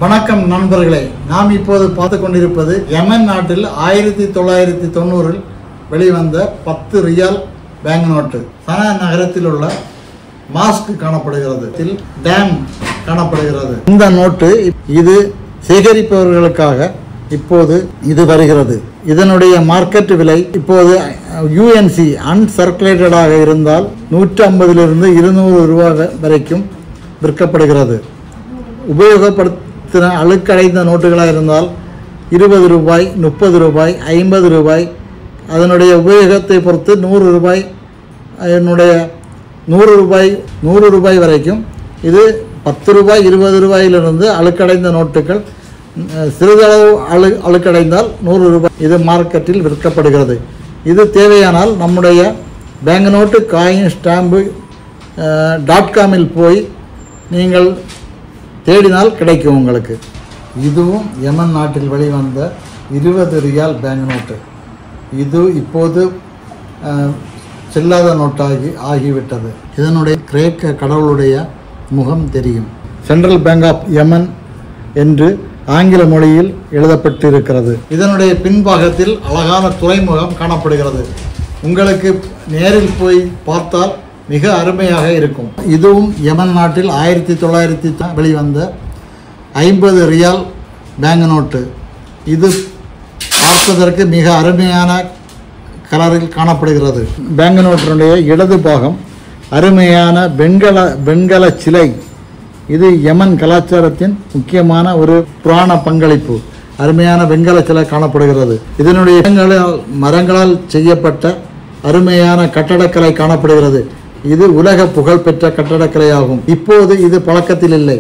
வணக்கம் நண்பர்களே, நாம் இப்போது பார்த்து கொண்டிருப்பது யமன் நாட்டில் 1990 வெளிவந்த 10 ரியால் பேங்க் நோட்டு. சனா நகரத்தில் உள்ள மாஸ்க் காணப்படுகிறது, டேம் காணப்படுகிறது. இந்த நோட்டு இது சேகரிப்பவர்களுக்காக இப்போது இது வருகிறது. இதனுடைய மார்க்கெட் விலை இப்போது UNC அன்சர்க்குலேட்டடாக இருந்தால் 150 இருந்து 200 ரூபாய் வரைக்கும் விற்கப்படுகிறது. உபயோகப்படுத்தின அழுக்கடைந்த நோட்டுகளாக இருந்தால் 20 ரூபாய், 30 ரூபாய், 50 ரூபாய், அதனுடைய உபயோகத்தை பொறுத்து 100 ரூபாய், என்னுடைய 100 ரூபாய் வரைக்கும். இது 10 ரூபாய், 20 ரூபாயிலிருந்து அழுக்கடைந்த நோட்டுகள் சிறிதளவு அழுக்கடைந்தால் 100 ரூபாய் இது மார்க்கெட்டில் விற்கப்படுகிறது. இது தேவையானால் நம்முடைய bank note coin stamp .com போய் நீங்கள் தேடினால் கிடைக்கும் உங்களுக்கு. இதுவும் யமன் நாட்டில் வெளிவந்த 20 ரியால் பேங்க் நோட்டு. இது இப்போது செல்லாத நோட்டாகி ஆகிவிட்டது. இதனுடைய கிரேக்க கடவுளுடைய முகம் தெரியும். சென்ட்ரல் பேங்க் ஆஃப் யமன் என்று ஆங்கில மொழியில் எழுதப்பட்டிருக்கிறது. இதனுடைய பின்பாகத்தில் அழகான துறைமுகம் காணப்படுகிறது. உங்களுக்கு நேரில் போய் பார்த்தால் மிக அருமையாக இருக்கும். இதுவும் யமன் நாட்டில் 1900 வெளிவந்த 50 ரியால் பேங்க் நோட்டு. இது பார்ப்பதற்கு மிக அருமையான கலரில் காணப்படுகிறது. பேங்க் நோட்டினுடைய இடது பாகம் அருமையான வெண்கல சிலை. இது யமன் கலாச்சாரத்தின் முக்கியமான ஒரு புராண பங்களிப்பு. அருமையான வெண்கல சிலை காணப்படுகிறது. இதனுடைய மரங்களால் செய்யப்பட்ட அருமையான கட்டடக்கலை காணப்படுகிறது. இது உலக புகழ்பெற்ற கட்டடக்கலை ஆகும். இப்போது இது பழக்கத்தில் இல்லை.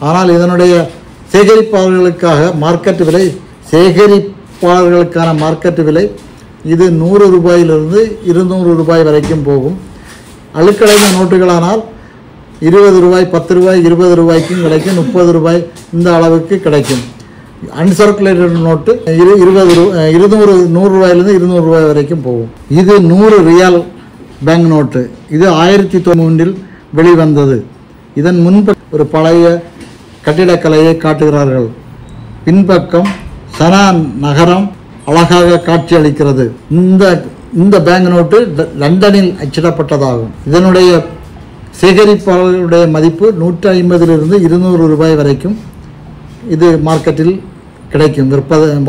ஆனால் இதனுடைய சேகரிப்பாளர்களுக்கான மார்க்கெட் விலை இது 100 ரூபாயிலிருந்து 200 ரூபாய் வரைக்கும் போகும். அழுக்கடைந்த நோட்டுகளானால் 20 ரூபாய், 10 ரூபாய், 20 ரூபாய்க்கும் கிடைக்கும். 30 ரூபாய் இந்த அளவுக்கு கிடைக்கும். அன்சர்க்குலேட்டட் நோட்டு 100 ரூபாயிலிருந்து 200 ரூபாய் வரைக்கும் போகும். இது 100 ரியால் பேங்க் நோட்டு. இது 1903 வெளிவந்தது. இதன் முன்பக்கம் ஒரு பழைய கட்டிடக்கலையை காட்டுகிறார்கள். பின்பக்கம் சனா நகரம் அழகாக காட்சி அளிக்கிறது. இந்த பேங்க் நோட்டு லண்டனில் அச்சிடப்பட்டதாகும். இதனுடைய சேகரிப்பாளர்களுடைய மதிப்பு 150 200 ரூபாய் வரைக்கும் இது மார்க்கெட்டில் கிடைக்கும்,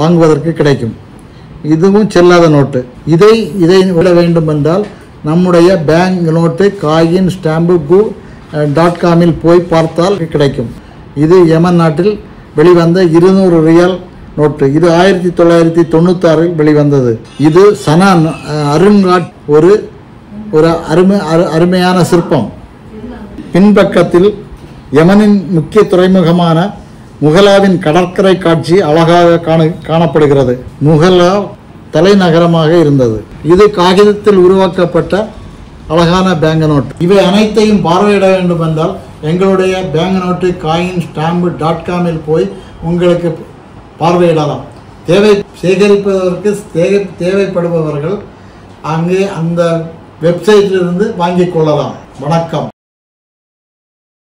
வாங்குவதற்கு கிடைக்கும். இதுவும் செல்லாத நோட்டு. இதை விட வேண்டும் என்றால் நம்முடைய bank note coin stamp .com போய் பார்த்தால் கிடைக்கும். இது யமன் நாட்டில் வெளிவந்த 200 ரியால் நோட்டு. இது 1996 வெளிவந்தது. இது சனா ஒரு அருமையான சிற்பம். பின்பக்கத்தில் யமனின் முக்கிய துறைமுகமான முகலாவின் கடற்கரை காட்சி அழகாக காணப்படுகிறது. முகலா தலைநகரமாக இருந்தது. இது காகிதத்தில் உருவாக்கப்பட்ட அழகான பேங்க் நோட். இவை அனைத்தையும் பார்வையிட வேண்டும் என்றால் எங்களுடைய bank note coin stamp .com போய் உங்களுக்கு பார்வையிடலாம். சேகரிப்பதற்கு தேவைப்படுபவர்கள் அங்கே அந்த வெப்சைட்டிலிருந்து வாங்கிக் கொள்ளலாம். வணக்கம்.